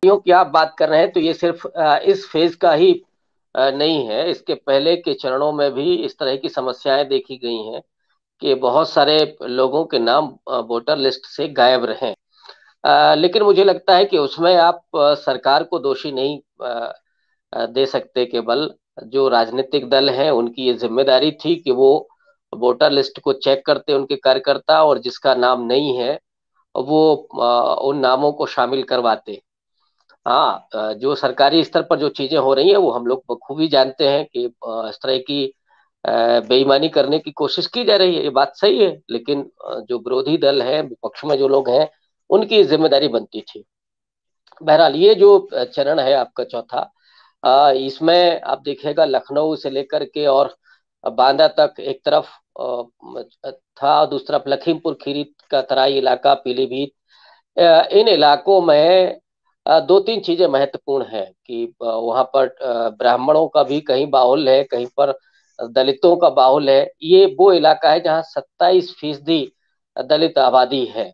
की आप बात कर रहे हैं तो ये सिर्फ इस फेज का ही नहीं है। इसके पहले के चरणों में भी इस तरह की समस्याएं देखी गई हैं कि बहुत सारे लोगों के नाम वोटर लिस्ट से गायब रहे। लेकिन मुझे लगता है कि उसमें आप सरकार को दोषी नहीं दे सकते। केवल जो राजनीतिक दल हैं उनकी ये जिम्मेदारी थी कि वो वोटर लिस्ट को चेक करते, उनके कार्यकर्ता, और जिसका नाम नहीं है वो उन नामों को शामिल करवाते। हाँ, जो सरकारी स्तर पर जो चीजें हो रही हैं वो हम लोग बखूबी जानते हैं कि इस तरह की बेईमानी करने की कोशिश की जा रही है। ये बात सही है, लेकिन जो विरोधी दल है, विपक्ष में जो लोग हैं, उनकी जिम्मेदारी बनती थी। बहरहाल ये जो चरण है आपका चौथा, इसमें आप देखिएगा लखनऊ से लेकर के और बांदा तक एक तरफ था, दूसरी तरफ लखीमपुर खीरी का तराई इलाका, पीलीभीत, इन इलाकों में दो तीन चीजें महत्वपूर्ण हैं कि वहां पर ब्राह्मणों का भी कहीं बाहुल है, कहीं पर दलितों का बाहुल है। ये वो इलाका है जहां 27% दलित आबादी है,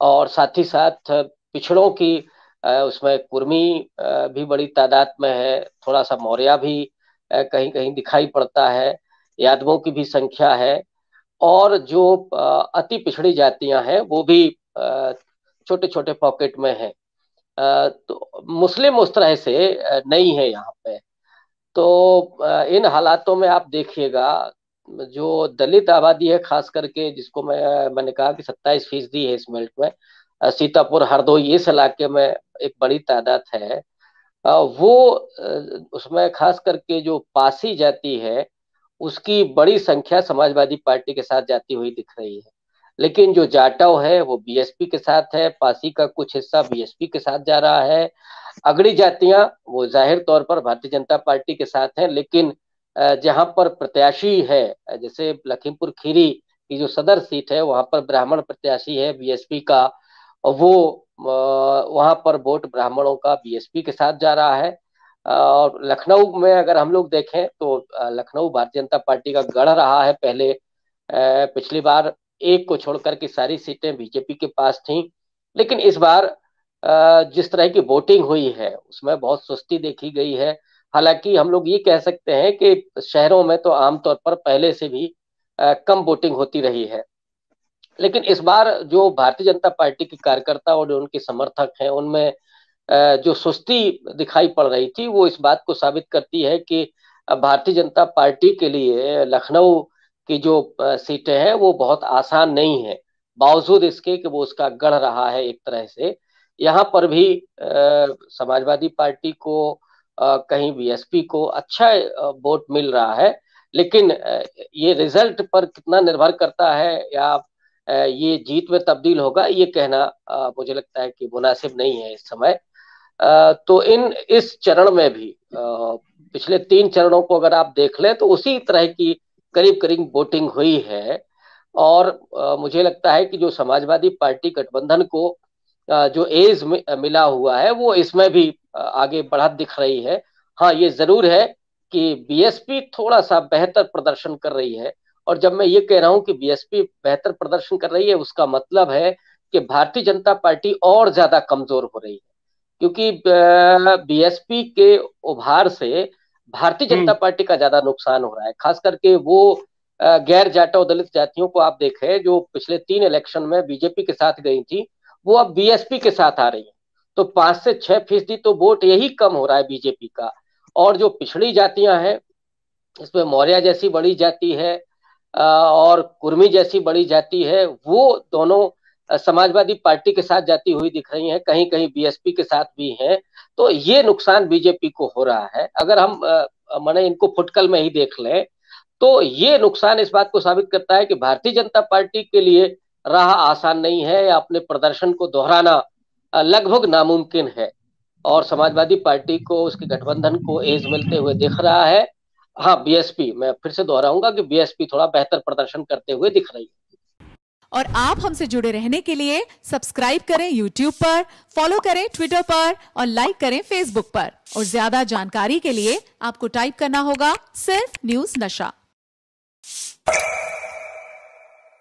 और साथ ही साथ पिछड़ों की उसमें कुर्मी भी बड़ी तादाद में है, थोड़ा सा मौर्य भी कहीं कहीं दिखाई पड़ता है, यादवों की भी संख्या है, और जो अति पिछड़ी जातियां हैं वो भी छोटे छोटे पॉकेट में है। तो मुस्लिम उस तरह से नहीं है यहाँ पे। तो इन हालातों में आप देखिएगा जो दलित आबादी है, खास करके जिसको मैंने कहा कि 27% है इस बेल्ट में, सीतापुर, हरदोई, इस इलाके में एक बड़ी तादाद है। वो उसमें खास करके जो पासी जाति है उसकी बड़ी संख्या समाजवादी पार्टी के साथ जाती हुई दिख रही है। लेकिन जो जाटव है वो बीएसपी के साथ है, पासी का कुछ हिस्सा बीएसपी के साथ जा रहा है, अगड़ी जातियां वो जाहिर तौर पर भारतीय जनता पार्टी के साथ हैं। लेकिन जहां पर प्रत्याशी है, जैसे लखीमपुर खीरी की जो सदर सीट है वहां पर ब्राह्मण प्रत्याशी है बीएसपी का, और वो वहां पर वोट ब्राह्मणों का बीएसपी के साथ जा रहा है। और लखनऊ में अगर हम लोग देखें तो लखनऊ भारतीय जनता पार्टी का गढ़ रहा है पहले। पिछली बार एक को छोड़कर की सारी सीटें बीजेपी के पास थीं, लेकिन इस बार जिस तरह की वोटिंग हुई है उसमें बहुत सुस्ती देखी गई है। हालांकि हम लोग ये कह सकते हैं कि शहरों में तो आमतौर पर पहले से भी कम वोटिंग होती रही है, लेकिन इस बार जो भारतीय जनता पार्टी के कार्यकर्ता और जो उनके समर्थक हैं उनमें जो सुस्ती दिखाई पड़ रही थी वो इस बात को साबित करती है कि भारतीय जनता पार्टी के लिए लखनऊ की जो सीटें हैं वो बहुत आसान नहीं है, बावजूद इसके कि वो उसका गढ़ रहा है एक तरह से। यहाँ पर भी समाजवादी पार्टी को कहीं बीएसपी को अच्छा वोट मिल रहा है, लेकिन ये रिजल्ट पर कितना निर्भर करता है या ये जीत में तब्दील होगा, ये कहना मुझे लगता है कि मुनासिब नहीं है इस समय। तो इस चरण में भी पिछले 3 चरणों को अगर आप देख लें तो उसी तरह की करीब करीब वोटिंग हुई है। और मुझे लगता है कि जो समाजवादी पार्टी गठबंधन को जो एज मिला हुआ है वो इसमें भी आगे बढ़त दिख रही है। हाँ, ये जरूर है कि बीएसपी थोड़ा सा बेहतर प्रदर्शन कर रही है, और जब मैं ये कह रहा हूं कि बीएसपी बेहतर प्रदर्शन कर रही है उसका मतलब है कि भारतीय जनता पार्टी और ज्यादा कमजोर हो रही है, क्योंकि बीएसपी के उभार से भारतीय जनता हम्म। पार्टी का ज्यादा नुकसान हो रहा है। खास करके वो गैर जाटव दलित जातियों को आप देखें जो पिछले 3 इलेक्शन में बीजेपी के साथ गई थी, वो अब बीएसपी के साथ आ रही है। तो 5 से 6% तो वोट यही कम हो रहा है बीजेपी का। और जो पिछड़ी जातियां हैं इसमें मौर्य जैसी बड़ी जाति है और कुर्मी जैसी बड़ी जाति है, वो दोनों समाजवादी पार्टी के साथ जाती हुई दिख रही हैं, कहीं कहीं बीएसपी के साथ भी हैं। तो ये नुकसान बीजेपी को हो रहा है। अगर हम माने इनको फुटकल में ही देख लें तो ये नुकसान इस बात को साबित करता है कि भारतीय जनता पार्टी के लिए राह आसान नहीं है, या अपने प्रदर्शन को दोहराना लगभग नामुमकिन है। और समाजवादी पार्टी को, उसके गठबंधन को एज मिलते हुए दिख रहा है। हाँ, बीएसपी, मैं फिर से दोहराऊंगा कि बीएसपी थोड़ा बेहतर प्रदर्शन करते हुए दिख रही है। और आप हमसे जुड़े रहने के लिए सब्सक्राइब करें YouTube पर, फॉलो करें ट्विटर पर और लाइक करें Facebook पर। और ज्यादा जानकारी के लिए आपको टाइप करना होगा सिर्फ न्यूज नशा।